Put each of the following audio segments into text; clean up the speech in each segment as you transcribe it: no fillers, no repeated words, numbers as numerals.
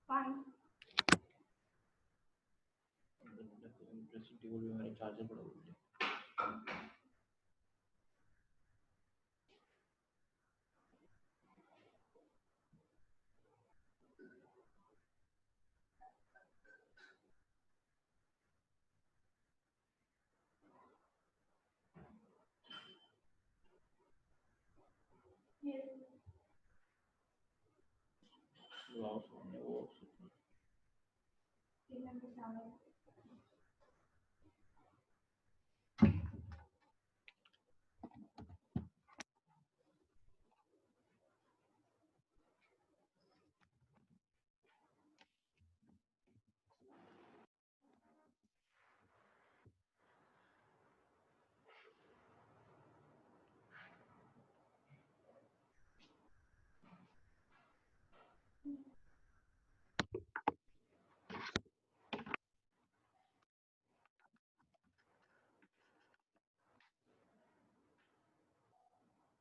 Fine. Dressing table में मेरा charger पड़ा हुआ है। Yes. वाओ सोने वो Even the summer.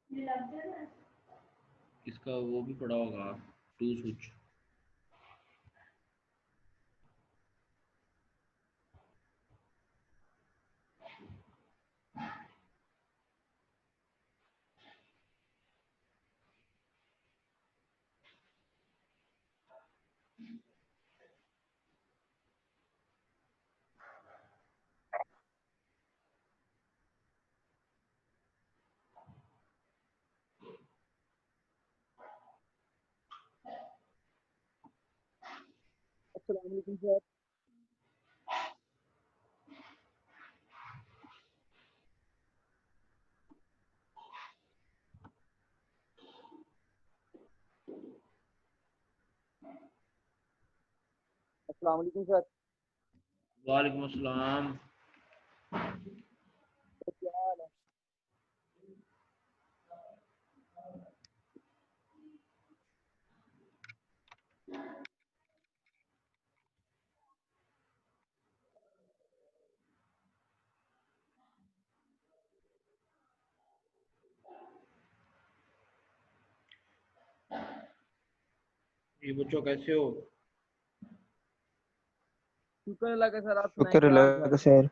You love this? इसका वो भी पड़ा होगा टू स्विच। अस्सलाम वालेकुम सर। अस्सलाम वालेकुम सर। वालेकुम अस्सलाम। तो क्या हाल है? ये बच्चों कैसे हो? शुक्र अल्लाह का सर, आप सुनाएं शुक्र क्या हाल अल्लाह चाल का है? सर।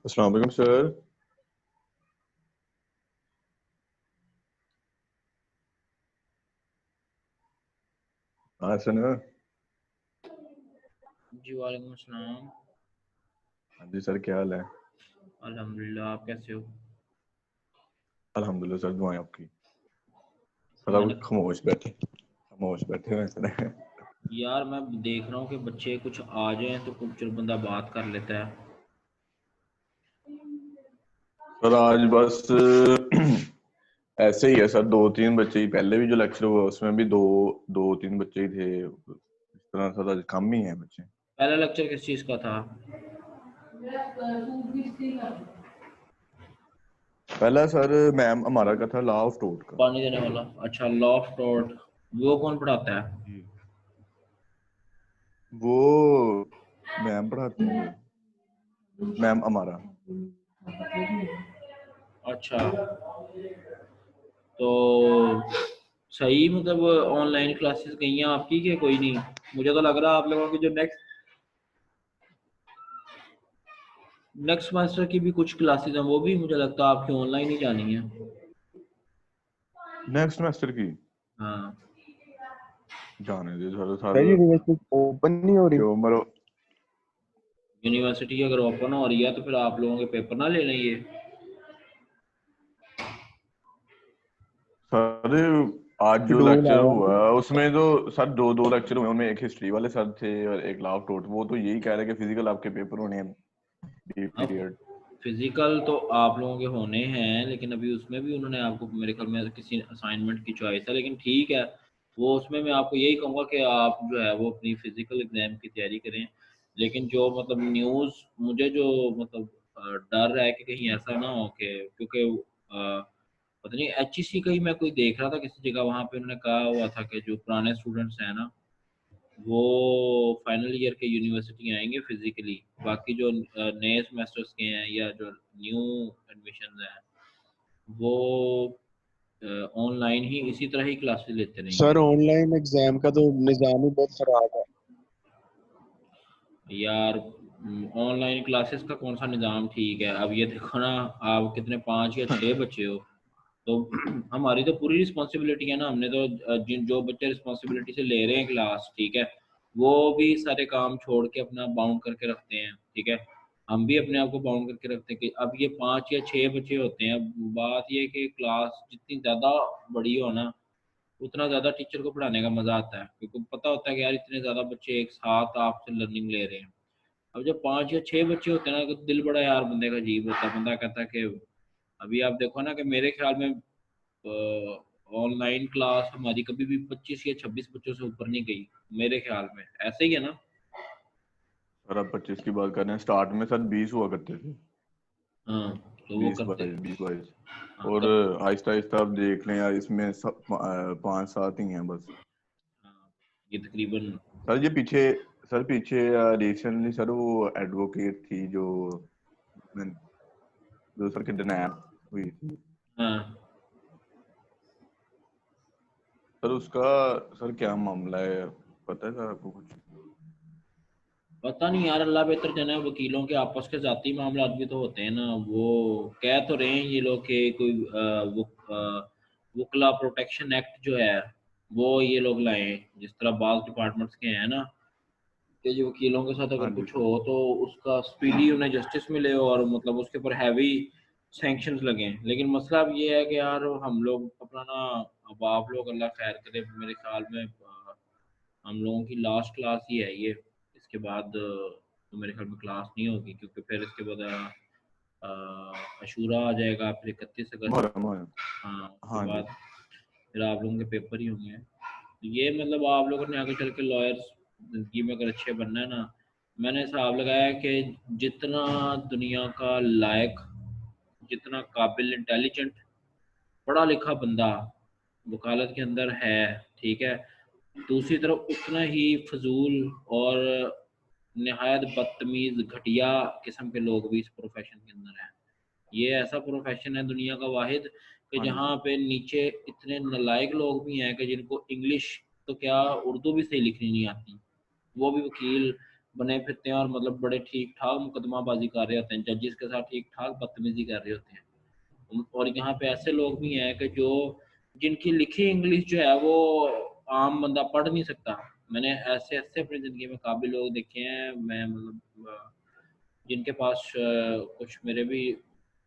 अस्सलाम वालेकुम सर। हाँ सुनो। जी वालेकुम अस्सलाम। हाँ जी सर, क्या हाल है? अल्हम्दुलिल्लाह, आप कैसे हो? अल्हम्दुलिल्लाह सर, दुआएं आपकी। सर मैंने आप खामोश बैठे हुए हैं सर। यार मैं देख रहा हूँ कि बच्चे कुछ आ जाएं तो कुछ बंदा बात कर लेता है। सर आज बस ऐसे ही है सर, 2-3 बच्चे ही, पहले भी जो लेक्चर हुआ उसमें भी 2-3 बच्चे ही थे। इस तरह सर आज कम ही है बच्चे। पहला लेक्चर किस चीज़ का था? पहला सर मैम हमारा का था लॉ ऑफ टोट का। पानी देने वाला। अच्छा, लॉ ऑफ टॉट। वो कौन पढ़ाता है? जी, वो मैम पढ़ाती हैं सर, मैम हमारा। अच्छा, तो सही मतलब ऑनलाइन क्लासेस गई हैं आपकी कि कोई नहीं? मुझे तो लग रहा है आप लोगों की जो नेक्स्ट सेमेस्टर की भी कुछ क्लासेस हैं वो भी मुझे लगता है आपकी ऑनलाइन ही जानी है। नेक्स्ट सेमेस्टर की हाँ, जाने दे sir. Sir sir university open नहीं हो रही। जो मरो यूनिवर्सिटी अगर ओपन हो रही है तो फिर आप लोगों के पेपर ना ले लें ये। सर आज जो शेड्यूल लेक्चर आया हुआ उसमें तो सर दो लेक्चर हुए, उनमें एक हिस्ट्री वाले सर थे और एक लॉ ऑफ टोट। वो तो यही कह रहे हैं कि फिजिकल आपके पेपर होने हैं बी अब पीरियड। फिजिकल तो आप लोगों के होने हैं, लेकिन अभी उसमें भी उन्होंने आपको मेरे ख्याल में किसी असाइनमेंट की चॉइस है, लेकिन ठीक है। वो उसमें मैं आपको यही कहूँगा कि आप जो है वो अपनी फिजिकल एग्जाम की तैयारी करें। लेकिन जो मतलब न्यूज़ मुझे जो मतलब डर है कि कहीं ऐसा ना हो कि क्योंकि पता नहीं HEC का ही मैं कोई देख रहा था किसी जगह, वहाँ पे उन्होंने कहा हुआ था कि जो पुराने स्टूडेंट्स हैं ना वो फाइनल ईयर के यूनिवर्सिटी आएंगे फिजिकली। बाकी जो नए सेमेस्टर्स के हैं या जो न्यू एडमिशन हैं वो ऑनलाइन ही इसी तरह ही क्लासेस लेते सर रहेंगे। ऑनलाइन एग्जाम का तो निजाम ही बहुत खराब है। यार ऑनलाइन क्लासेस का कौन सा निज़ाम ठीक है? अब ये देखो ना, आप कितने 5 या 6 बच्चे हो तो हमारी तो पूरी रिस्पॉन्सिबिलिटी है ना। हमने तो जिन जो बच्चे रिस्पॉन्सिबिलिटी से ले रहे हैं क्लास, ठीक है, वो भी सारे काम छोड़ के अपना बाउंड करके रखते हैं, ठीक है। हम भी अपने आप को बाउंड करके रखते हैं कि अब ये 5 या 6 बच्चे होते हैं। बात ये है कि क्लास जितनी ज़्यादा बड़ी हो ना उतना ज़्यादा टीचर को पढ़ाने का मज़ा आता है, क्योंकि पता होता है कि यार इतने ज़्यादा बच्चे एक साथ आपसे लर्निंग ले रहे हैं। अब जब 5 या 6 बच्चे होते हैं ना तो दिल बड़ा यार बंदे का अजीब होता है। बंदा कहता है कि अभी आप देखो ना कि मेरे ख्याल में ऑनलाइन क्लास हमारी कभी भी 25 या 26 बच्चों से ऊपर नहीं गई, मेरे ख्याल में ऐसे ही है ना। सर आप 25 की बात कर रहे हैं, स्टार्ट में सर 20 हुआ करते थे। हाँ, तो वो 20 करते। 22 20 22। हाँ और कब। आहिस्ता आहिस्ता आप देख लें यार, इसमें सब 5-7 ही हैं बस। हाँ, ये तकरीबन। सर ये पीछे, सर पीछे रिसेंटली सर वो एडवोकेट थी जो सर किडनैप हुई थी। हाँ, सर उसका सर क्या मामला है, पता है सर आपको कुछ? पता नहीं यार, अल्लाह बेहतर जाने। वकीलों के आपस के जाती मामला भी तो होते हैं ना। वो कह तो रहे हैं ये लोग कि कोई वकला प्रोटेक्शन एक्ट जो है वो ये लोग लाए हैं, जिस तरह बाज डिपार्टमेंट्स के हैं ना, कि जो वकीलों के साथ हाँ अगर जी कुछ सर। हो तो उसका स्पीडी उन्हें जस्टिस मिले और मतलब उसके ऊपर हैवी सैंक्शंस लगे। लेकिन मसला अब ये है कि यार हम लोग अपना ना, अब आप लोग अल्लाह खैर करे, मेरे ख्याल में हम लोगों की लास्ट क्लास ही है ये। इसके बाद तो मेरे ख्याल में क्लास नहीं होगी, क्योंकि फिर इसके बाद अशूरा आ जाएगा, फिर 31 अगस्त। मुहर्रम मुहर्रम। हाँ, उसके हाँ जी। बाद फिर आप लोगों के पेपर ही होंगे। तो ये मतलब आप लोगों ने आगे चल के लॉयर्स जिंदगी में अगर अच्छे बनना है ना, मैंने हिसाब लगाया कि जितना दुनिया का लायक, जितना काबिल, इंटेलिजेंट, पढ़ा लिखा बंदा वकालत के अंदर है, ठीक है, दूसरी तरफ उतना ही फजूल और नहायत बदतमीज घटिया किस्म के लोग भी इस प्रोफेशन के अंदर हैं। ये ऐसा प्रोफेशन है दुनिया का वाहिद कि हाँ जी। जहाँ पे नीचे इतने नालायक लोग भी हैं कि जिनको इंग्लिश तो क्या उर्दू भी सही लिखनी नहीं आती, वो भी वकील बने फिरते हैं और मतलब बड़े ठीक ठाक मुकदमाबाजी कर रहे होते हैं, जजेस के साथ ठीक ठाक बदतमीजी कर रहे होते हैं। और यहाँ पे ऐसे लोग भी हैं कि जो जिनकी लिखी इंग्लिश जो है वो आम बंदा पढ़ नहीं सकता। मैंने ऐसे ऐसे अपनी ज़िंदगी में काफ़ी लोग देखे हैं, मैं मतलब जिनके पास कुछ मेरे भी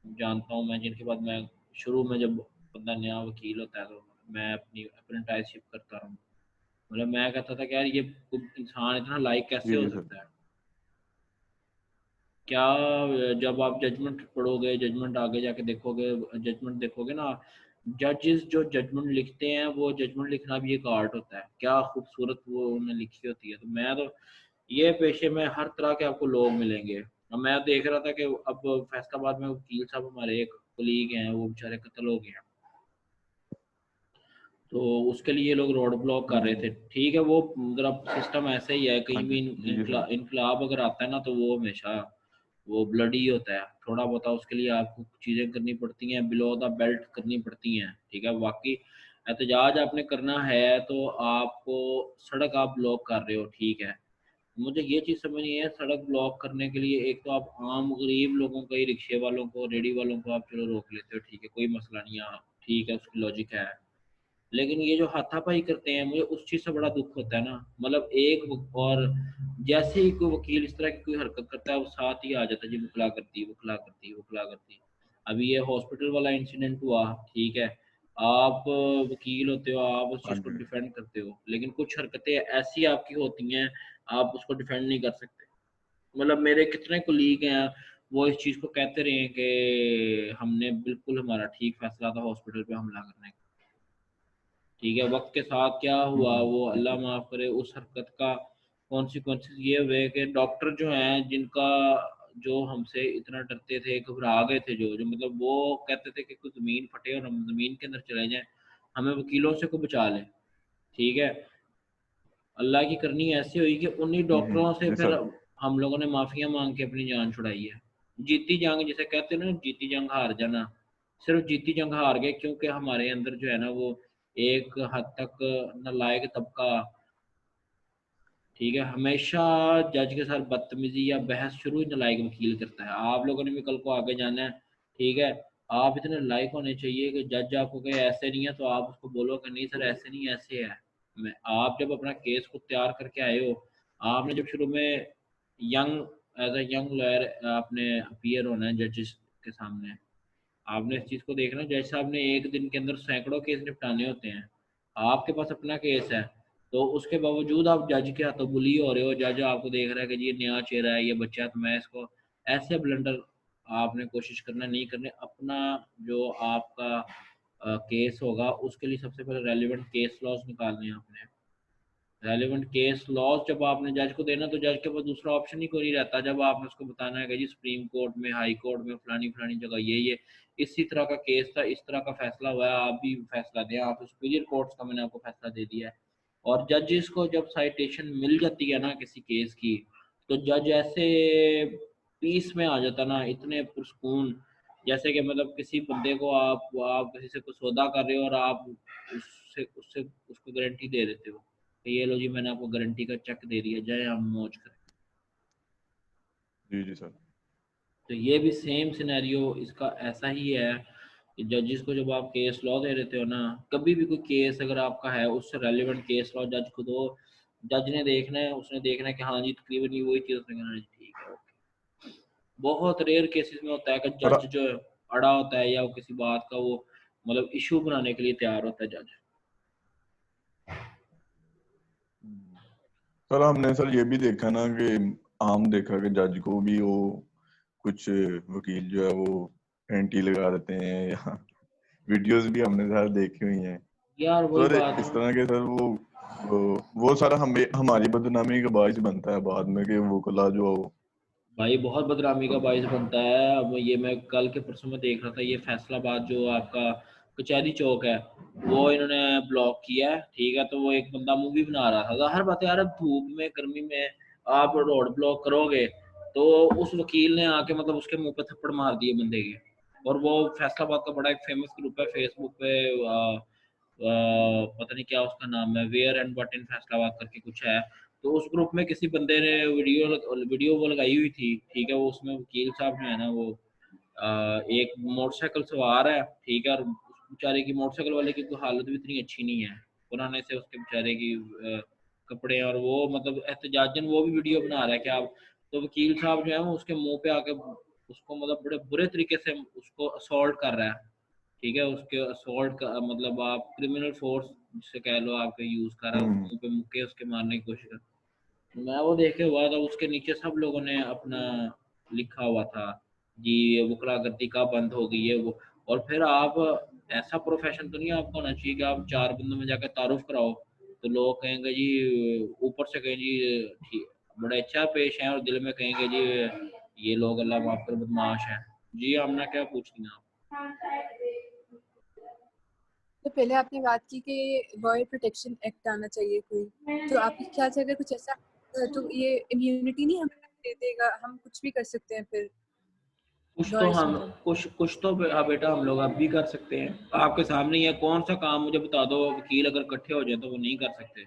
जानता हूँ मैं, जिनके बाद मैं शुरू में जब बंदा नया वकील होता है तो मैं अपनी अप्रेंटिसशिप करता रहा हूँ। मतलब मैं कहता था कि यार ये इंसान इतना लाइक कैसे जी हो जी सर। सकता है। क्या जब आप जजमेंट पढ़ोगे, जजमेंट आगे जाके देखोगे, जजमेंट देखोगे ना, जजेस जो जजमेंट लिखते हैं वो जजमेंट लिखना भी एक आर्ट होता है, क्या खूबसूरत वो उन्होंने लिखी होती है। तो मैं तो ये पेशे में हर तरह के आपको लोग मिलेंगे। अब मैं देख रहा था कि अब फैसलाबाद में वकील साहब हमारे एक कोलीग हैं, वो बेचारे कत्ल हो गए हैं, तो उसके लिए लोग रोड ब्लॉक कर रहे थे। ठीक है, वो जरा सिस्टम ऐसा ही है, हाँ कहीं जी भी जी जी सर। इनकलाब अगर आता है ना तो वो हमेशा वो ब्लडी होता है। थोड़ा बहुत उसके लिए आपको चीज़ें करनी पड़ती हैं, बिलो द बेल्ट करनी पड़ती हैं। ठीक है, बाकी एहतजाज आपने करना है तो आपको सड़क आप ब्लॉक कर रहे हो, ठीक है। मुझे ये चीज़ समझ नहीं है, सड़क ब्लॉक करने के लिए एक तो आप आम गरीब लोगों को ही, रिक्शे वालों को, रेडी वालों को आप चलो रोक लेते हो, ठीक है, कोई मसला नहीं है, ठीक है, उसकी लॉजिक है। लेकिन ये जो हाथापाई करते हैं, मुझे उस चीज़ से बड़ा दुख होता है ना। मतलब और जैसे ही कोई वकील इस तरह की कोई हरकत करता है वो साथ ही आ जाता है जी, बुखला करती बुखला करती बुखला करती। अभी ये हॉस्पिटल वाला इंसिडेंट हुआ, ठीक है, आप वकील होते हो, आप उस हाँ चीज़ को जी डिफेंड करते हो, लेकिन कुछ हरकतें ऐसी आपकी होती हैं आप उसको डिफेंड नहीं कर सकते। मतलब मेरे कितने कुलीग हैं, वो इस चीज़ को कहते रहे हैं कि हमने बिल्कुल हमारा ठीक फैसला था हॉस्पिटल पे हमला करने का। ठीक है, वक्त के साथ क्या हुआ वो जी अल्लाह जी माफ़ करे, उस हरकत का कॉन्सिक्वेंसेस ये हुए कि डॉक्टर जो हैं जिनका जो हमसे इतना डरते थे, घबरा गए थे, जो जो मतलब वो कहते थे कि कोई ज़मीन फटे और हम ज़मीन के अंदर चले जाएं, हमें वकीलों से कोई बचा ले। ठीक है, अल्लाह की करनी ऐसी हुई कि उन्हीं डॉक्टरों से जी फिर सर। हम लोगों ने माफ़िया मांग के अपनी जान छुड़ाई है। जीती जंग जिसे कहते हैं ना, जीती जंग हार जाना, सिर्फ जीती जंग हार गए क्योंकि हमारे अंदर जो है ना वो एक हद तक नालायक तबका, ठीक है, हमेशा जज के साथ बदतमीजी या बहस शुरू ही नालायक वकील करता है। आप लोगों ने भी कल को आगे जाना है, ठीक है, आप इतने लायक होने चाहिए कि जज आपको कहे ऐसे नहीं है तो आप उसको बोलो कि नहीं सर ऐसे नहीं ऐसे है। मैं आप जब अपना केस को तैयार करके आए हो, आपने जब शुरू में young as a young lawyer आपने अपीयर होना है जजेस के सामने, आपने इस चीज़ को देखना, जज साहब ने एक दिन के अंदर सैकड़ों केस निपटाने होते हैं, आपके पास अपना केस है, तो उसके बावजूद आप जज के हाथों बुली हो रहे हो, जज आपको देख रहा है कि जी ये नया चेहरा है, ये बच्चा है, तो मैं इसको ऐसे ब्लंडर आपने कोशिश करना नहीं करने। अपना जो आपका केस होगा उसके लिए सबसे पहले रेलिवेंट केस लॉज निकालने हैं आपने। रेलिवेंट केस लॉज जब आपने जज को देना तो जज के पास दूसरा ऑप्शन ही कोई नहीं रहता, जब आपने उसको बताना है कि जी सुप्रीम कोर्ट में, हाई कोर्ट में, फलानी फलानी जगह ये इसी तरह का केस था, इस तरह का फैसला हुआ है, आप भी फैसला दें। आप सुपीरियर कोर्ट्स का मैंने आपको फैसला दे दिया है। और जजेस को जब साइटेशन मिल जाती है ना किसी केस की, तो जज ऐसे पीस में आ जाता ना, इतने पुरस्कून, जैसे कि मतलब किसी बंदे को आप किसी से कुछ सौदा कर रहे हो और आप उससे उससे उसको गारंटी दे देते हो कि ये लो जी मैंने आपको गारंटी का चेक दे दिया, जाए हम मौज करें। जी जी सर। तो ये भी सेम सिनेरियो इसका ऐसा ही है कि जजेस को जब आप केस लॉ दे देते हो ना, कभी भी कोई केस अगर आपका है उससे रेलिवेंट केस लॉ जज को दो, जज ने देखना है, उसने देखना है कि हाँ जी तकरीबन ये वही चीज़, उसने कहना है जी ठीक है ओके। बहुत रेयर केसेस में होता है कि सर जज जो अड़ा होता है या वो किसी बात का वो मतलब इशू बनाने के लिए तैयार होता है जज। सर हमने सर ये भी देखा ना कि आम देखा कि जज को भी वो कुछ वकील जो है वो एंटी लगा देते हैं, या वीडियोस भी हमने सर देखी हुई हैं। यार तो वही सर बात, इस तरह के सर वो सारा हमें हमारी बदनामी का बायस बनता है बाद में कि वो कला जो भाई बहुत बदनामी का बायस बनता है। अब ये मैं कल के परसों में देख रहा था, ये फैसलाबाद जो आपका कचहरी चौक है वो इन्होंने ब्लॉक किया है, ठीक है, तो वो एक बंदा मूवी बना रहा था। हर बात यार, अब धूप में गर्मी में आप रोड ब्लॉक करोगे तो उस वकील ने आके मतलब उसके मुंह पे थप्पड़ मार दिए बंदे के। और वो फैसलाबाद का बड़ा एक फेमस ग्रुप है फेसबुक पे, पता नहीं क्या उसका नाम है, where and but in Faisalabad करके कुछ है। तो उस ग्रुप में किसी बंदे ने वीडियो वो लगाई हुई थी, ठीक है, वो उसमें वकील साहब जो है ना वो एक मोटरसाइकिल सवार है, ठीक है, और उस बेचारे की मोटरसाइकिल वाले की तो हालत भी इतनी अच्छी नहीं है, पुराने से उसके बेचारे की कपड़े, और वो मतलब एहतजाजन वो भी वीडियो बना रहा है कि आप, तो वकील साहब जो है वो उसके मुंह पे आके उसको मतलब बड़े बुरे तरीके से उसको असॉल्ट कर रहा है, ठीक है, उसके असॉल्ट का मतलब आप क्रिमिनल फोर्स जिसे कह लो आपके यूज कर रहा है, हम्म। मुंह पे मुक्के उसके मारने की कोशिश कर। मैं वो देखे हुआ था, उसके नीचे सब लोगों ने अपना लिखा हुआ था जी ये वकलागर्दी का बंद हो गई है वो। और फिर आप ऐसा प्रोफेशन तो नहीं आपको होना चाहिए कि आप चार बंदों में जाकर तारुफ कराओ तो लोग कहेंगे जी, ऊपर से कहेंगे जी ठीक, बड़े अच्छा पेश है, और दिल में कहेंगे जी ये लोग अल्लाह माफ कर बदमाश है। जी आमना क्या पूछती हैं आप? तो पहले आपने बात की कि लॉयर प्रोटेक्शन एक्ट आना चाहिए कोई, तो आपके ख्याल से अगर कुछ ऐसा तो ये इम्यूनिटी नहीं हमें दे देगा, हम कुछ भी कर सकते हैं फिर कुछ तो लॉयर्स हम मतलब? कुछ तो बेटा हम लोग अब भी कर सकते हैं, आपके सामने ही है, कौन सा काम मुझे बता दो वकील अगर इकट्ठे हो जाए तो वो नहीं कर सकते।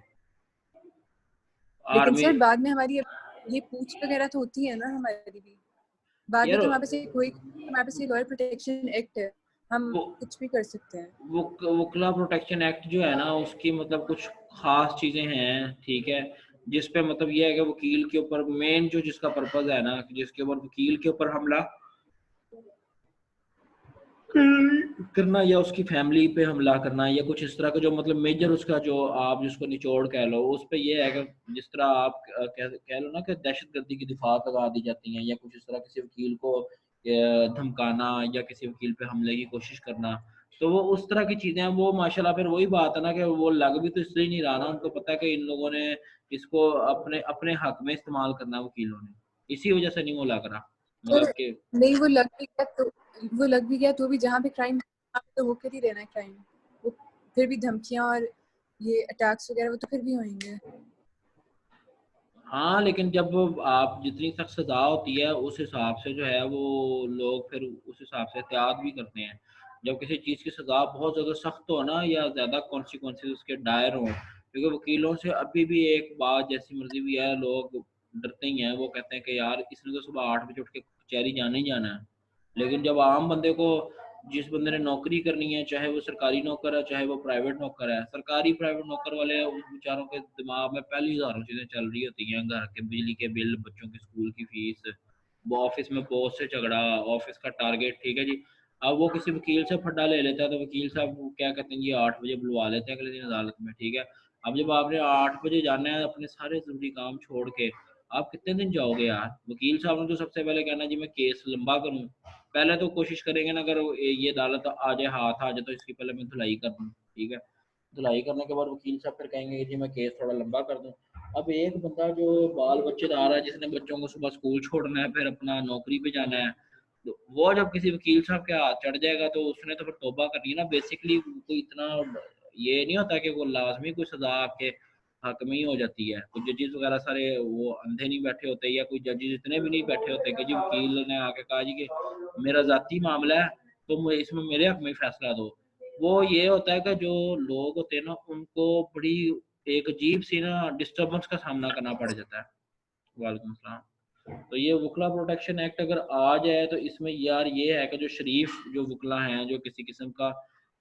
लेकिन आर्मी सर बाद में हमारी ये पूछ वगैरह तो होती है ना हमारी भी, बाद में यार तो हमारे पास कोई हमारे पास लॉयर प्रोटेक्शन एक्ट है, हम वो कुछ भी कर सकते हैं। वकला प्रोटेक्शन एक्ट जो है ना उसकी मतलब कुछ खास चीजें हैं, ठीक है, जिस पे मतलब ये है कि वकील के ऊपर मेन जो जिसका पर्पज है ना कि जिसके ऊपर वकील के ऊपर हमला करना या उसकी फैमिली पे हमला करना या कुछ इस तरह का जो मतलब मेजर उसका जो आप जिसको निचोड़ कह लो उस पे ये है कि जिस तरह आप कह लो ना कि दहशतगर्दी की दिफात लगा दी जाती हैं या कुछ इस तरह किसी वकील को धमकाना या किसी वकील पे हमले की कोशिश करना, तो वो उस तरह की चीजें हैं। वो माशाल्लाह फिर वही बात है ना कि वो लग भी तो इसलिए नहीं रहा ना, उनको पता है कि इन लोगों ने इसको अपने अपने हक में इस्तेमाल करना वकीलों ने, इसी वजह से नहीं वो लग रहा सर मतलब कि नहीं, वो लग भी गया तो भी जहाँ पे क्राइम तो होकर ही रहना है क्राइम, वो फिर भी धमकियाँ और ये अटैक्स वगैरह वो तो फिर भी होंगे। हाँ लेकिन जब आप जितनी सख्त सजा होती है उस हिसाब से जो है वो लोग फिर उस हिसाब से एहतियात भी करते हैं। जब किसी चीज़ की सजा बहुत ज़्यादा सख्त हो ना या ज़्यादा कॉन्सिक्वेंसेस उसके डायर हो, क्योंकि वकीलों से अभी भी एक बात जैसी मर्जी भी है लोग डरते ही हैं, वो कहते हैं कि यार इसने तो सुबह 8 बजे उठ के कचहरी जाना ही जाना है। लेकिन जब आम बंदे को, जिस बंदे ने नौकरी करनी है, चाहे वो सरकारी नौकर है चाहे वो प्राइवेट नौकर है, सरकारी प्राइवेट नौकर वाले उन बेचारों के दिमाग में पहली हज़ारों चीज़ें चल रही होती हैं, घर के बिजली के बिल, बच्चों की स्कूल की फीस, वो ऑफिस में बॉस से झगड़ा, ऑफिस का टारगेट, ठीक है जी। अब वो किसी वकील से फड्डा ले लेता है तो वकील साहब वो क्या कहते हैं, ये 8 बजे बुलवा लेते हैं अगले दिन अदालत में, ठीक है। अब जब आपने 8 बजे जाना है अपने सारे ज़रूरी काम छोड़ के, आप कितने दिन जाओगे यार? वकील साहब ने तो सबसे पहले कहना जी मैं केस लंबा करूँ, पहले तो कोशिश करेंगे ना, अगर ये अदालत आ जाए, हाथ आ जाए, तो इसकी पहले मैं धुलाई कर दूँ, ठीक है। धुलाई करने के बाद वकील साहब फिर कहेंगे कि जी मैं केस थोड़ा लंबा कर दूँ। अब एक बंदा जो बाल बच्चेदार है, जिसने बच्चों को सुबह स्कूल छोड़ना है फिर अपना नौकरी पे जाना है, तो वो जब किसी वकील साहब के हाथ चढ़ जाएगा तो उसने तो फिर तौबा करनी है ना। बेसिकली कोई इतना ये नहीं होता कि वो लाजमी कोई सजा आपके हक में ही हो जाती है। कोई जजेस वगैरह सारे वो अंधे नहीं बैठे होते, या कोई जजेस इतने भी नहीं बैठे होते कि जी वकील ने आके कहा जी कि मेरा जाती मामला है तो इसमें मेरे हक में फैसला दो। वो ये होता है कि जो लोग होते हैं ना उनको बड़ी एक अजीब सी ना डिस्टर्बेंस का सामना करना पड़ जाता है। वालेकुम सलाम। तो ये वकला प्रोटेक्शन एक्ट अगर आ जाए तो इसमें यार ये है कि जो शरीफ जो वकला हैं, जो किसी किस्म का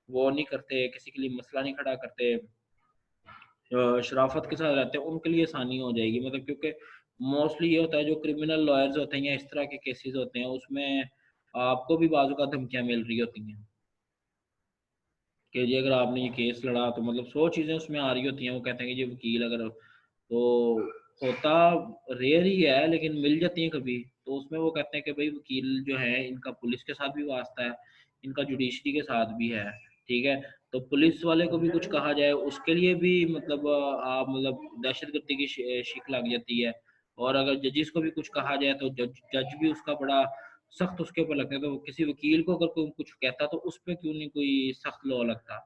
वो नहीं करते, किसी के लिए मसला नहीं खड़ा करते, शराफत के साथ रहते हैं, उनके लिए आसानी हो जाएगी। मतलब क्योंकि मोस्टली ये होता है जो क्रिमिनल लॉयर्स होते हैं या इस तरह के केसेस होते हैं उसमें आपको भी बाजू का धमकियां मिल रही होती हैं कि जी अगर आपने ये केस लड़ा तो मतलब 100 चीज़ें उसमें आ रही होती हैं। वो कहते हैं कि जी वकील अगर, तो होता रेयर ही है लेकिन मिल जाती हैं कभी, तो उसमें वो कहते हैं कि भाई वकील जो है इनका पुलिस के साथ भी वास्ता है, इनका जुडिशरी के साथ भी है, ठीक है। तो पुलिस वाले को भी कुछ कहा जाए उसके लिए भी मतलब आप मतलब दहशतगर्दी की शिक लग जाती है। और अगर जजिस को भी कुछ कहा जाए तो जज भी उसका बड़ा सख्त उसके ऊपर लगता है। तो किसी वकील को अगर कोई कुछ कहता तो उस पर क्यों नहीं कोई सख्त लॉ लगता।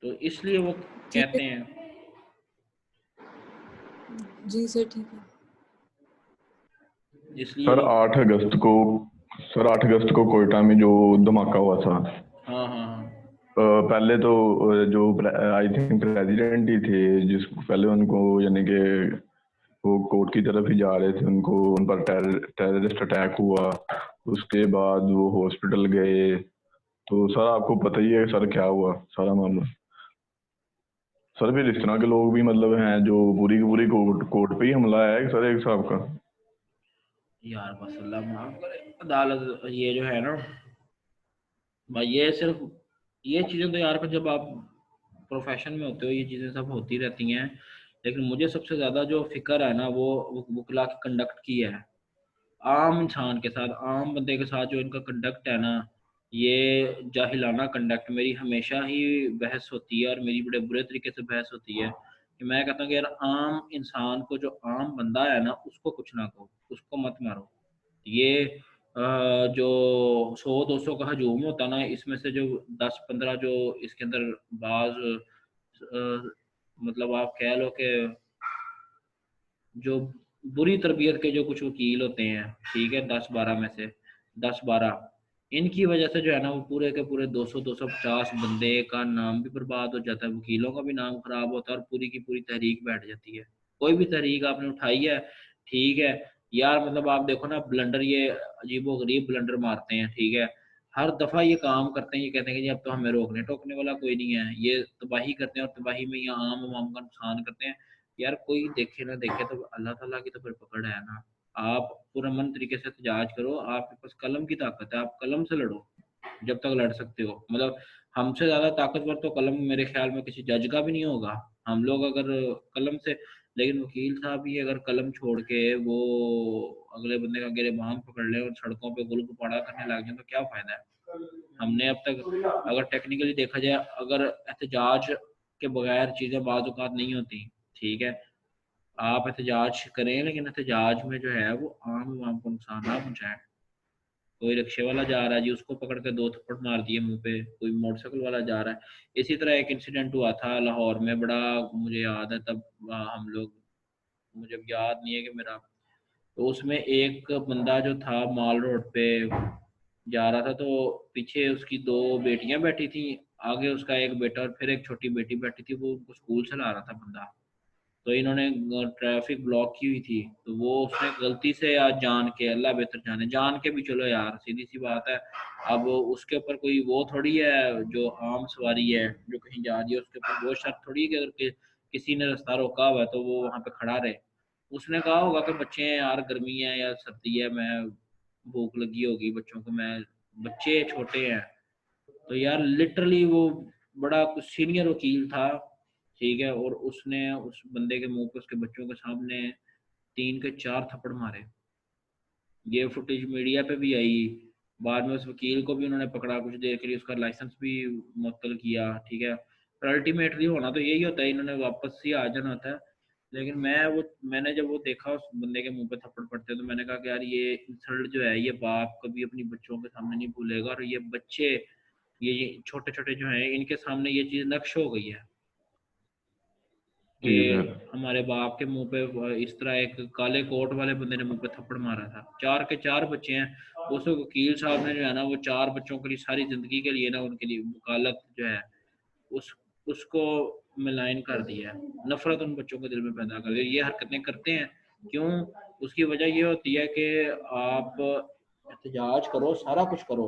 तो इसलिए वो ठीक है कहते हैं। जी सर, ठीक है। इसलिए सर वो 8 अगस्त को सर 8 अगस्त को कोयटा में जो धमाका हुआ था, हाँ हाँ हाँ पहले तो जो आई थिंक प्रेसिडेंट ही थे, जिसको पहले उनको यानी कि वो कोर्ट की तरफ ही जा रहे थे, उनको उन पर टेररिस्ट अटैक हुआ। उसके बाद वो हॉस्पिटल गए। तो सर आपको पता ही है सर क्या हुआ सारा मामला। सर फिर इस तरह के लोग भी मतलब हैं जो पूरी की पूरी कोर्ट पे ही हमला है सर एक साहब का। यार बस अल्लाह माफ करे। अदालत ये जो है ना भाई, ये सिर्फ ये चीज़ें तो यार, जब आप प्रोफेशन में होते हो ये चीज़ें सब होती रहती हैं। लेकिन मुझे सबसे ज़्यादा जो फिक्र है ना वो वकला के कंडक्ट की है। आम इंसान के साथ, आम बंदे के साथ जो इनका कंडक्ट है ना, ये जाहिलाना कंडक्ट। मेरी हमेशा ही बहस होती है और मेरी बड़े बुरे तरीके से बहस होती है कि मैं कहता हूँ कि यार आम इंसान को, जो आम बंदा है ना, उसको कुछ ना कहो, उसको मत मारो। ये जो 100-200 का हजूम होता ना, इसमें से जो 10-15 जो इसके अंदर बाज मतलब आप कह लो कि जो बुरी तरबियत के जो कुछ वकील होते हैं, ठीक है, 10-12 में से 10-12, इनकी वजह से जो है ना वो पूरे के पूरे 200-250 बंदे का नाम भी बर्बाद हो जाता है, वकीलों का भी नाम खराब होता है और पूरी की पूरी तहरीक बैठ जाती है। कोई भी तहरीक आपने उठाई है, ठीक है यार, मतलब आप देखो ना ब्लंडर, ये अजीबो गरीब ब्लंडर मारते हैं, ठीक है, हर दफा ये काम करते हैं, ये कहते हैं कि जी अब तो हमें रोकने टोकने वाला कोई नहीं है, ये तबाही करते हैं और तबाही में ये आम आवाम का नुकसान करते हैं। यार कोई देखे ना देखे तो अल्लाह ताला की तो फिर पकड़ है ना। आप पुरअमन तरीके से एहतजाज करो, आपके पास कलम की ताकत है, आप कलम से लड़ो जब तक लड़ सकते हो। मतलब हमसे ज़्यादा ताकतवर तो कलम मेरे ख्याल में किसी जज का भी नहीं होगा। हम लोग अगर कलम से, लेकिन वकील साहब भी अगर कलम छोड़ के वो अगले बंदे का गिरेबान पकड़ ले और सड़कों पे गुल गुपाड़ा करने लग जाए तो क्या फ़ायदा है। हमने अब तक अगर टेक्निकली देखा जाए, अगर एहतजाज के बगैर चीज़ें बाज़ औक़ात नहीं होती, ठीक है, आप एहतजाज करें लेकिन एहतजाज में जो है वो आम आवाम को नुकसान ना पहुँचाएं। कोई रिक्शे वाला जा रहा है जी, उसको पकड़ के 2 थप्पड़ मार दिए मुँह पे, कोई मोटरसाइकिल वाला जा रहा है। इसी तरह एक इंसिडेंट हुआ था लाहौर में, बड़ा मुझे याद है तब हम लोग, मुझे अब याद नहीं है कि मेरा, तो उसमें एक बंदा जो था माल रोड पे जा रहा था, तो पीछे उसकी 2 बेटियां बैठी थी, आगे उसका एक बेटा और फिर एक छोटी बेटी बैठी थी, वो उनको स्कूल से ला रहा था बंदा। तो इन्होंने ट्रैफिक ब्लॉक की हुई थी, तो वो उसने गलती से या जान के, अल्लाह बेहतर जाने, जान के भी चलो यार सीधी सी बात है। अब उसके ऊपर कोई वो थोड़ी है, जो आम सवारी है जो कहीं जा रही है उसके ऊपर वो शर्त थोड़ी है कि अगर किसी ने रास्ता रोका हुआ है तो वो वहाँ पे खड़ा रहे। उसने कहा होगा कि बच्चे हैं यार, गर्मी है या सर्दी है, मैं भूख लगी होगी बच्चों को, मैं, बच्चे छोटे हैं। तो यार लिटरली वो बड़ा कुछ सीनियर वकील था, ठीक है, और उसने उस बंदे के मुंह पे उसके बच्चों के सामने 3 के 4 थप्पड़ मारे। ये फुटेज मीडिया पे भी आई। बाद में उस वकील को भी उन्होंने पकड़ा, कुछ देर के लिए उसका लाइसेंस भी मुअत्तल किया, ठीक है। पर अल्टीमेटली होना तो यही होता है, इन्होंने वापस ही आ जाना होता है। लेकिन मैंने जब वो देखा उस बंदे के मुंह पे थप्पड़ पड़ते तो मैंने कहा कि यार ये इंसल्ट जो है ये बाप कभी अपनी बच्चों के सामने नहीं भूलेगा, और ये बच्चे, ये छोटे छोटे जो हैं इनके सामने ये चीज़ नक्श हो गई है कि जी सर। हमारे बाप के मुंह पे इस तरह एक काले कोट वाले बंदे ने मुंह पे थप्पड़ मारा था। 4 के 4 बच्चे हैं। उस वकील साहब ने जो है ना वो 4 बच्चों के लिए सारी जिंदगी के लिए ना उनके लिए वकालत जो है उस उसको मिलाइन कर दिया है। नफरत उन बच्चों के दिल में पैदा कर दी। ये हरकतें करते हैं क्यों? उसकी वजह ये होती है कि आप एहतजाज करो, सारा कुछ करो,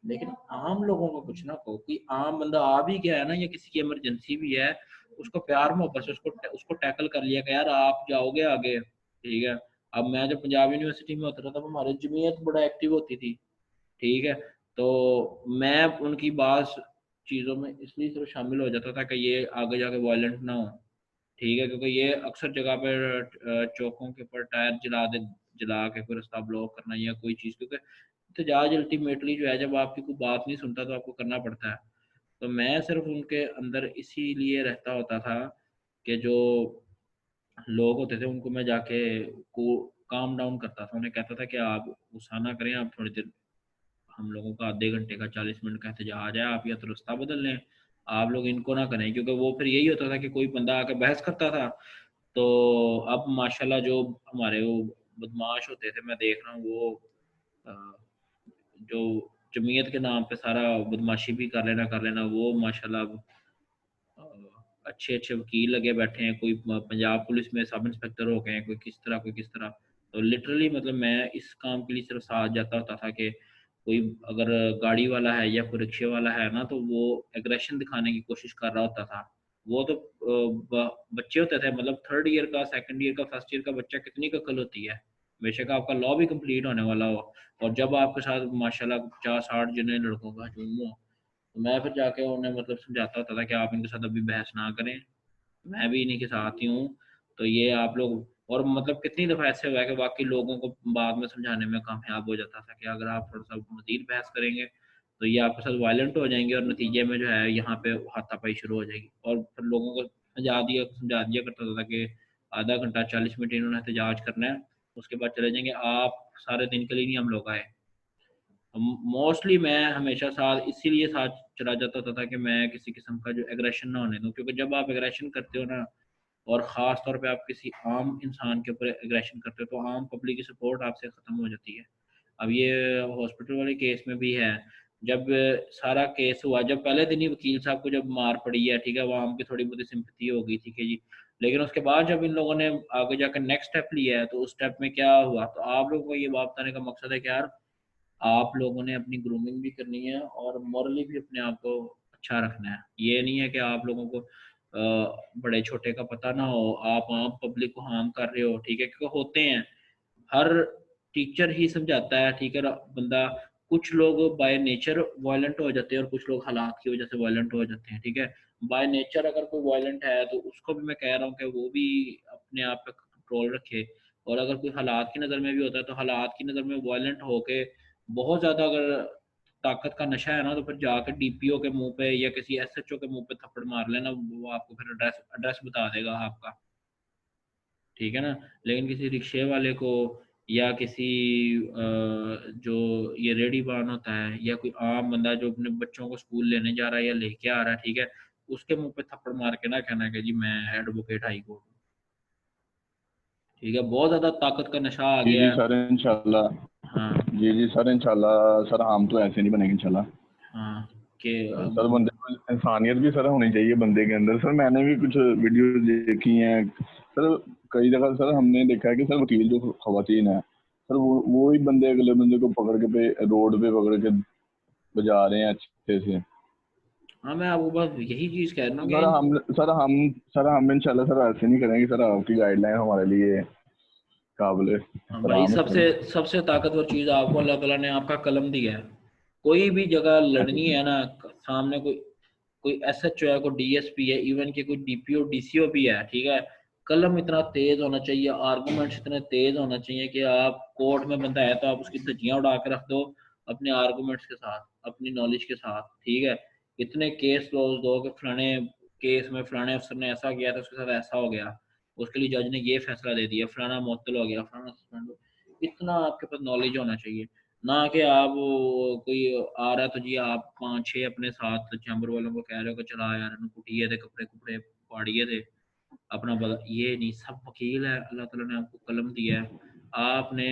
लेकिन आम लोगों को कुछ ना कहो। कि आम बंदा आ भी गया है ना, या किसी की इमरजेंसी भी है, उसको प्यार मोहब्बत से उसको टैकल कर लिया कि यार आप जाओगे आगे, ठीक है। अब मैं जब पंजाब यूनिवर्सिटी में होता था तब हमारी जमीयत बड़ा एक्टिव होती थी, ठीक है। तो मैं उनकी बात चीज़ों में इसलिए सिर्फ शामिल हो जाता था कि ये आगे जाके वायलेंट ना हो, ठीक है, क्योंकि ये अक्सर जगह पर चौकों के ऊपर टायर जला के कोई रास्ता ब्लॉक करना या कोई चीज़, क्योंकि एहतजाज अल्टीमेटली जो है जब आपकी कोई बात नहीं सुनता तो आपको करना पड़ता है। तो मैं सिर्फ उनके अंदर इसीलिए रहता होता था कि जो लोग होते थे उनको मैं जाके को काम डाउन करता था, उन्हें कहता था कि आप गुस्सा ना करें, आप थोड़ी देर, हम लोगों का आधे घंटे का 40 मिनट का एहतजाज है, आप या तो रास्ता बदल लें, आप लोग इनको ना करें। क्योंकि वो फिर यही होता था कि कोई बंदा आके बहस करता था। तो अब माशाल्लाह जो हमारे वो बदमाश होते थे, मैं देख रहा हूँ वो अ, जो जमीयत के नाम पे सारा बदमाशी भी कर लेना वो माशाल्लाह अच्छे अच्छे वकील लगे बैठे हैं, कोई पंजाब पुलिस में सब इंस्पेक्टर हो गए हैं, कोई किस तरह। तो लिटरली मतलब मैं इस काम के लिए सिर्फ साथ जाता होता था कि कोई अगर गाड़ी वाला है या कोई रिक्शे वाला है ना, तो वो एग्रेशन दिखाने की कोशिश कर रहा होता था। वो तो बच्चे होते थे, मतलब थर्ड ईयर का, सेकंड ईयर का, फर्स्ट ईयर का बच्चा कितनी अकल होती है, बेशक आपका लॉ भी कंप्लीट होने वाला हो, और जब आपके साथ माशाल्लाह 50-60 जने लड़कों का हजूम हो, तो मैं फिर जाके उन्हें मतलब समझाता होता था कि आप इनके साथ अभी बहस ना करें, मैं भी इन्हीं के साथ ही हूँ। तो ये आप लोग, और मतलब कितनी दफ़ा ऐसे हुआ है कि बाकी लोगों को बाद में समझाने में कामयाब हो जाता था कि अगर आप थोड़ा सा मज़ीद बहस करेंगे तो ये आपके साथ वायलेंट हो जाएंगे, और नतीजे में जो है यहाँ पे हाथापाई शुरू हो जाएगी। और फिर लोगों को समझा दिया करता था कि आधा घंटा 40 मिनट इन्होंने एहतजाज करना है, उसके बाद चले जाएंगे, आप सारे दिन के लिए नहीं हम लोग आए। मोस्टली मैं हमेशा साथ इसीलिए साथ चला जाता था कि मैं किसी किस्म का जो एग्रेशन ना होने दूं, क्योंकि जब आप एग्रेशन करते हो ना, और ख़ास तौर पे आप किसी आम इंसान के ऊपर एग्रेशन करते हो, तो आम पब्लिक की सपोर्ट आपसे ख़त्म हो जाती है। अब ये हॉस्पिटल वाले केस में भी है, जब सारा केस हुआ, जब पहले दिन ही वकील साहब को जब मार पड़ी है, ठीक है, वहाँ उनकी थोड़ी बहुत सिंपैथी हो गई थी कि जी, लेकिन उसके बाद जब इन लोगों ने आगे जाकर नेक्स्ट स्टेप लिया है, तो उस स्टेप में क्या हुआ, तो आप लोगों को ये बात बताने का मकसद है कि यार आप लोगों ने अपनी ग्रूमिंग भी करनी है और मॉरली भी अपने आप को अच्छा रखना है। ये नहीं है कि आप लोगों को बड़े छोटे का पता ना हो, आप आम पब्लिक को हार्म कर रहे हो, ठीक है, क्योंकि होते हैं, हर टीचर ही समझाता है, ठीक है, बंदा, कुछ लोग बाय नेचर वायलेंट हो जाते हैं और कुछ लोग हालात की वजह से वायलेंट हो जाते हैं, ठीक है। बाय नेचर अगर कोई वायलेंट है तो उसको भी मैं कह रहा हूँ कि वो भी अपने आप पे कंट्रोल रखे, और अगर कोई हालात की नज़र में भी होता है तो हालात की नज़र में वायलेंट होके बहुत ज़्यादा अगर ताकत का नशा है ना, तो फिर जाकर डीपीओ के मुंह पे या किसी एसएचओ के मुंह पे थप्पड़ मार लेना, वो आपको फिर एड्रेस बता देगा आपका, ठीक है ना। लेकिन किसी रिक्शे वाले को या किसी जो ये रेडी बान होता है, या कोई आम बंदा जो अपने बच्चों को स्कूल लेने जा रहा है या लेके आ रहा है, ठीक है, उसके मुंह पे थप्पड़ मार के ना कहना कि जी मैं एडवोकेट हाई कोर्ट हूँ, ठीक है। बहुत ज्यादा ताकत का नशा आ जी गया जी है। सर इंशाल्लाह। हाँ जी जी सर इंशाल्लाह सर, हम तो ऐसे नहीं बनेंगे इंशाल्लाह। हाँ कि सर बंदे को इंसानियत भी सर होनी चाहिए बंदे के अंदर। सर मैंने भी कुछ वीडियो देखी हैं सर, कई जगह सर हमने देखा है कि सर वकील जो खवातीन है सर, वो ही बंदे अगले बंदे को पकड़ के पे रोड पे पकड़ के बजा रहे हैं अच्छे से। हाँ, मैं आपको बस यही चीज कह रहा हूँ सर कि हम सर हम सर हम इंशाल्लाह सर ऐसे नहीं करेंगे सर, आपकी गाइडलाइन हमारे लिए काबिल हाँ भाई, एहतराम है सबसे सर। सबसे ताकतवर चीज आपको अल्लाह ताला ने आपका कलम दिया है। कोई भी जगह लड़नी है ना, सामने कोई कोई एसएचओ है, कोई डीएसपी है, इवन कि कोई डीपीओ डीसीओ भी है, ठीक है, कलम इतना तेज होना चाहिए, आर्गूमेंट्स इतने तेज होना चाहिए कि आप कोर्ट में बंदा है तो आप उसकी धज्जियां उड़ा के रख दो अपने आर्गूमेंट्स के साथ, अपनी नॉलेज के साथ, ठीक है। इतने केस क्लोज दो कि फलाने केस में फलाने अफसर ने ऐसा किया था, उसके साथ ऐसा हो गया, उसके लिए जज ने ये फैसला दे दिया, फलाना मुअत्तल हो गया, फलाना सस्पेंड हो, इतना आपके पास नॉलेज होना चाहिए। ना कि आप कोई आ रहा है तो जी आप 5-6 अपने साथ चैम्बर वालों को कह रहे हो कि चला यार कुटिए थे, कपड़े कुपड़े फाड़िए थे, अपना बता, ये नहीं, सब वकील है, अल्लाह ताला ने आपको कलम दिया है, आपने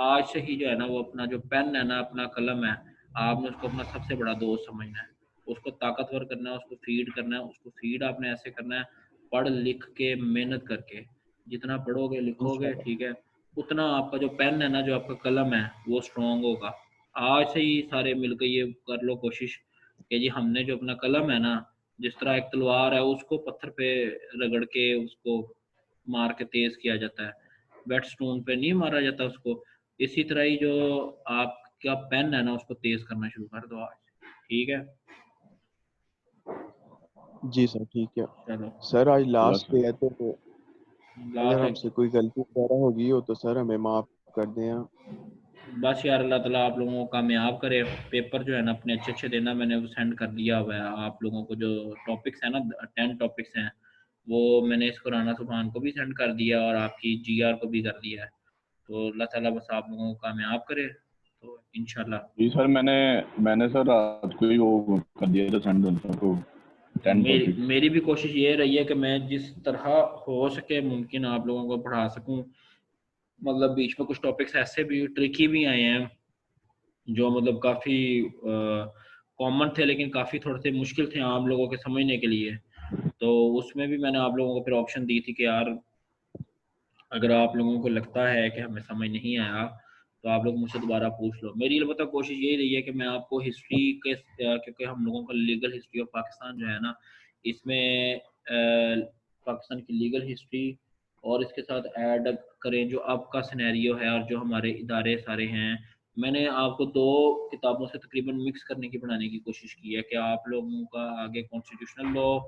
आज से ही जो है ना, वो अपना जो पेन है ना, अपना कलम है, आपने उसको अपना सबसे बड़ा दोस्त समझना है, उसको ताकतवर करना है, उसको फीड करना है, उसको फीड आपने ऐसे करना है, पढ़ लिख के मेहनत करके, जितना पढ़ोगे लिखोगे, इंशाल्लाह ठीक है, उतना आपका जो पेन है ना, जो आपका कलम है, वो स्ट्रॉन्ग होगा। आज से ही सारे मिलकर ये कर लो कोशिश कि जी हमने जो अपना कलम है ना, जिस तरह एक तलवार है उसको पत्थर पे रगड़ के उसको मार के तेज किया जाता है, वेट स्टोन पे नहीं मारा जाता उसको, इसी तरह ही जो आपका पेन है ना, उसको तेज करना शुरू कर दो आज, ठीक है। जी सर ठीक है। चलो, सर आज लास्ट सर। डे है, तो अगर लास्ट है। हमसे कोई गलती वगैरह होगी हो तो सर हमें माफ कर दें। बस यार अल्लाह ताला आप लोगों को कामयाब करे, पेपर जो है ना अपने अच्छे अच्छे देना, मैंने वो सेंड कर दिया हुआ है आप लोगों को, जो टॉपिक्स है ना 10 टॉपिक्स हैं, वो मैंने इसको राना सुबहान को भी सेंड कर दिया और आपकी जीआर को भी कर दिया है। तो अल्लाह ताला बस आप लोगों को कामयाब करे, तो इंशाल्लाह। जी सर मैंने मैंने सर रात को ही वो कर दिया था सेंड को 10 टॉपिक। मेरी भी कोशिश ये रही है कि मैं जिस तरह हो सके मुमकिन आप लोगों को पढ़ा सकूं, मतलब बीच में कुछ टॉपिक्स ऐसे भी ट्रिकी भी आए हैं जो मतलब काफ़ी कॉमन थे लेकिन काफ़ी थोड़े से मुश्किल थे आम लोगों के समझने के लिए। तो उसमें भी मैंने आप लोगों को फिर ऑप्शन दी थी कि यार अगर आप लोगों को लगता है कि हमें समझ नहीं आया तो आप लोग मुझसे दोबारा पूछ लो। मेरी अलबत्ता कोशिश यही रही है कि मैं आपको हिस्ट्री के क्योंकि हम लोगों का लीगल हिस्ट्री ऑफ पाकिस्तान जो है ना, इसमें पाकिस्तान की लीगल हिस्ट्री और इसके साथ ऐड करें जो अब का सिनेरियो है और जो हमारे इदारे सारे हैं। मैंने आपको 2 किताबों से तकरीबन मिक्स करने की बनाने की कोशिश की है कि आप लोगों का आगे कॉन्स्टिट्यूशनल लॉ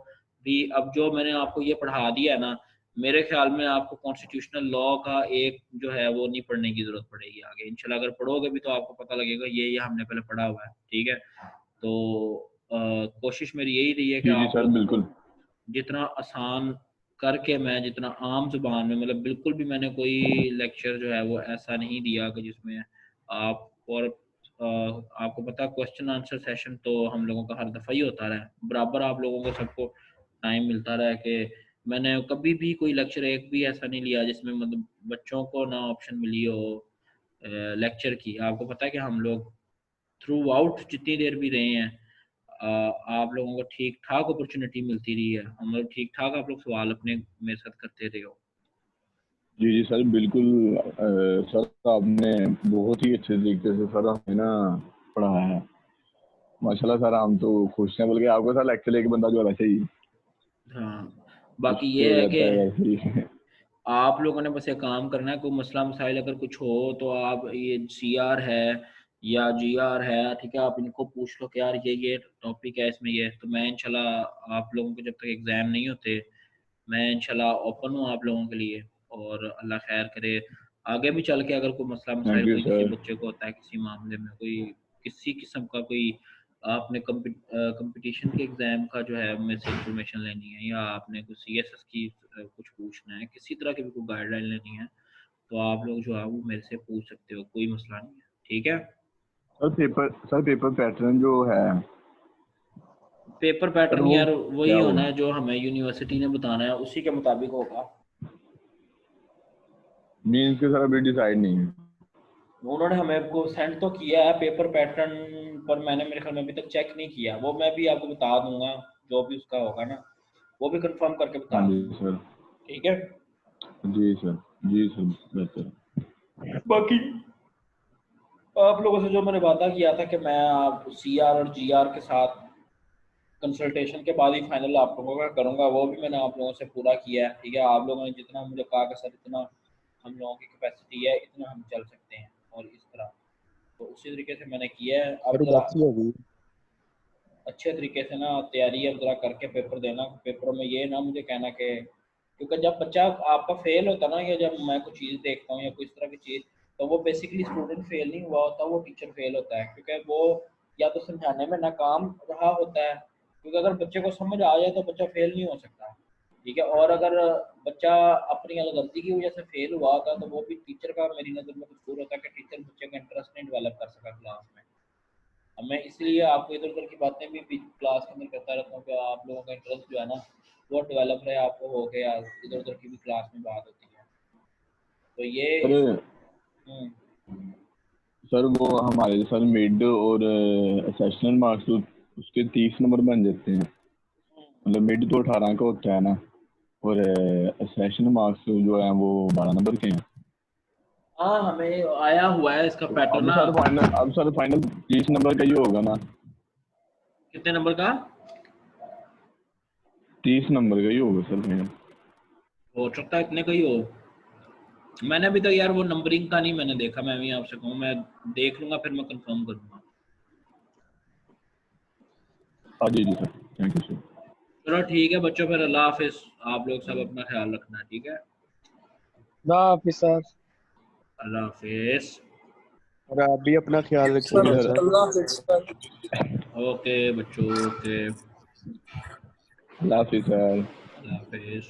भी, अब जो मैंने आपको ये पढ़ा दिया है ना, मेरे ख्याल में आपको कॉन्स्टिट्यूशनल लॉ का एक जो है वो नहीं पढ़ने की ज़रूरत पड़ेगी आगे इंशाल्लाह। अगर पढ़ोगे भी तो आपको पता लगेगा ये हमने पहले पढ़ा हुआ है, ठीक है। तो कोशिश मेरी यही रही है कि जी जी आप सर लोगों बिल्कुल। को जितना आसान करके, मैं जितना आम जुबान में, मतलब बिल्कुल भी मैंने कोई लेक्चर जो है वो ऐसा नहीं दिया कि जिसमें आप और आपको पता क्वेश्चन आंसर सेशन तो हम लोगों का हर दफ़ा ही होता रहा है, बराबर आप लोगों को सबको टाइम मिलता रहा है कि मैंने कभी भी कोई लेक्चर एक भी ऐसा नहीं लिया जिसमें मतलब बच्चों को ना ऑप्शन मिली हो लेक्चर की। आपको पता है कि हम लोग थ्रू आउट जितनी देर भी रहे हैं आप लोगों को ठीक ठाक अपॉर्चुनिटी मिलती रही है, हम लोग ठीक ठाक आप लोग सवाल अपने मेरे साथ करते रहे हो। जी जी सर बिल्कुल। सर आपने बहुत ही अच्छे तरीके से सर हमें ना पढ़ाया है माशाल्लाह सर। हम तो खुश हैं, बल्कि आपको सर लेक्चर एक बंदा जो है वैसे ही हाँ, बाकी उस ये पे है कि रहता है वैसे ही। आप लोगों ने बस ये काम करना है, कोई मसला मसाइल अगर कुछ हो तो आप ये CR है या GR है, ठीक है, आप इनको पूछ लो कि यार ये टॉपिक है इसमें ये, तो मैं इंशाल्लाह आप लोगों के जब तक एग्ज़ाम नहीं होते मैं इंशाल्लाह ओपन हूँ आप लोगों के लिए। और अल्लाह खैर करे आगे भी चल के अगर कोई मसला थैंक मसाइल यू कोई किसी सर। बच्चे को होता है किसी मामले में, कोई किसी किस्म का कोई आपने कंपटीशन के एग्ज़ाम का जो है मेरे से इंफॉर्मेशन लेनी है या आपने कुछ CSS की कुछ पूछना है, किसी तरह की भी कोई गाइडलाइन लेनी है, तो आप लोग जो है वो मेरे से पूछ सकते हो, कोई मसला नहीं है, ठीक है। सर पेपर पैटर्न जो है पेपर सर पैटर्न वो यार वही क्या होना होगा? है जो हमें यूनिवर्सिटी ने बताना है, उसी के मुताबिक होगा। मीन्स के सर अभी डिसाइड नहीं है। उन्होंने हमें को सेंड तो किया है पेपर पैटर्न, पर मैंने मेरे ख्याल में अभी तक चेक नहीं किया, वो मैं भी आपको बता दूंगा जो भी उसका होगा ना, वो भी कंफर्म करके हाँ बता जी दूंगा, सर। ठीक है। जी सर। जी सर बेहतर। बाकी आप लोगों से जो मैंने वादा किया था कि मैं आप CR और GR के साथ कंसल्टेशन के बाद ही फाइनल आप लोगों का करूंगा, वो भी मैंने आप लोगों से पूरा किया है, ठीक है। आप लोगों ने जितना मुझे कहा कि सर इतना हम लोगों की कैपेसिटी है, इतना हम चल सकते हैं और इस तरह, तो उसी तरीके से मैंने किया है। अब सर जरा उदासी हो गई। अच्छे तरीके से ना तैयारी अब जरा करके पेपर देना, पेपर में ये ना मुझे कहना कि, क्योंकि जब बच्चा आपका फेल होता ना, या जब मैं कुछ चीज़ देखता हूँ या कोई इस तरह की चीज़, तो वो बेसिकली स्टूडेंट फेल नहीं हुआ होता, वो टीचर फेल होता है, क्योंकि वो या तो समझाने में नाकाम रहा होता है, क्योंकि अगर बच्चे को समझ आ जाए तो बच्चा फेल नहीं हो सकता, ठीक है। और अगर बच्चा अपनी गलती की वजह से फेल हुआ होता तो वो भी टीचर का मेरी नज़र में कसूर होता है कि टीचर बच्चे का इंटरेस्ट नहीं डेवलप कर सका क्लास में। अब मैं इसलिए आपको इधर उधर की बातें भी क्लास के अंदर करता रहता हूँ कि आप लोगों का इंटरेस्ट जो है ना वो डेवलप रहे, आपको हो गया इधर उधर की भी क्लास में बात होती है, तो ये सर इस सर वो हमारे सर मिड और सेशनल मार्क्स तो उसके 30 नंबर बन जाते हैं। मतलब मिड तो 18 का होता है ना, और सेशनल मार्क्स जो है वो 12 नंबर के हैं। हाँ, हमें आया हुआ है इसका तो पैटर्न ना। अब सर फाइनल 30 नंबर का ही होगा ना? कितने नंबर का? 30 नंबर का ही होगा सर फाइनल। हो सकता है इतने का ही हो, मैंने अभी तक यार वो नंबरिंग का नहीं मैंने देखा, मैं भी आपसे कहूँ मैं देख लूंगा फिर मैं कंफर्म करूंगा। हाँ जी जी सर। Thank you sir. चलो ठीक है बच्चों, फिर अल्लाह हाफिज, आप लोग सब अपना ख्याल रखना, ठीक है। ना हाफिज सर। अल्लाह हाफिज। और आप भी अपना ख्याल ओके रखिएगा सर। सर। अल्लाह हाफिज़ सर। ओके बच्चों, ओके, अल्लाह हाफिज़ सर। अल्लाह हाफिज।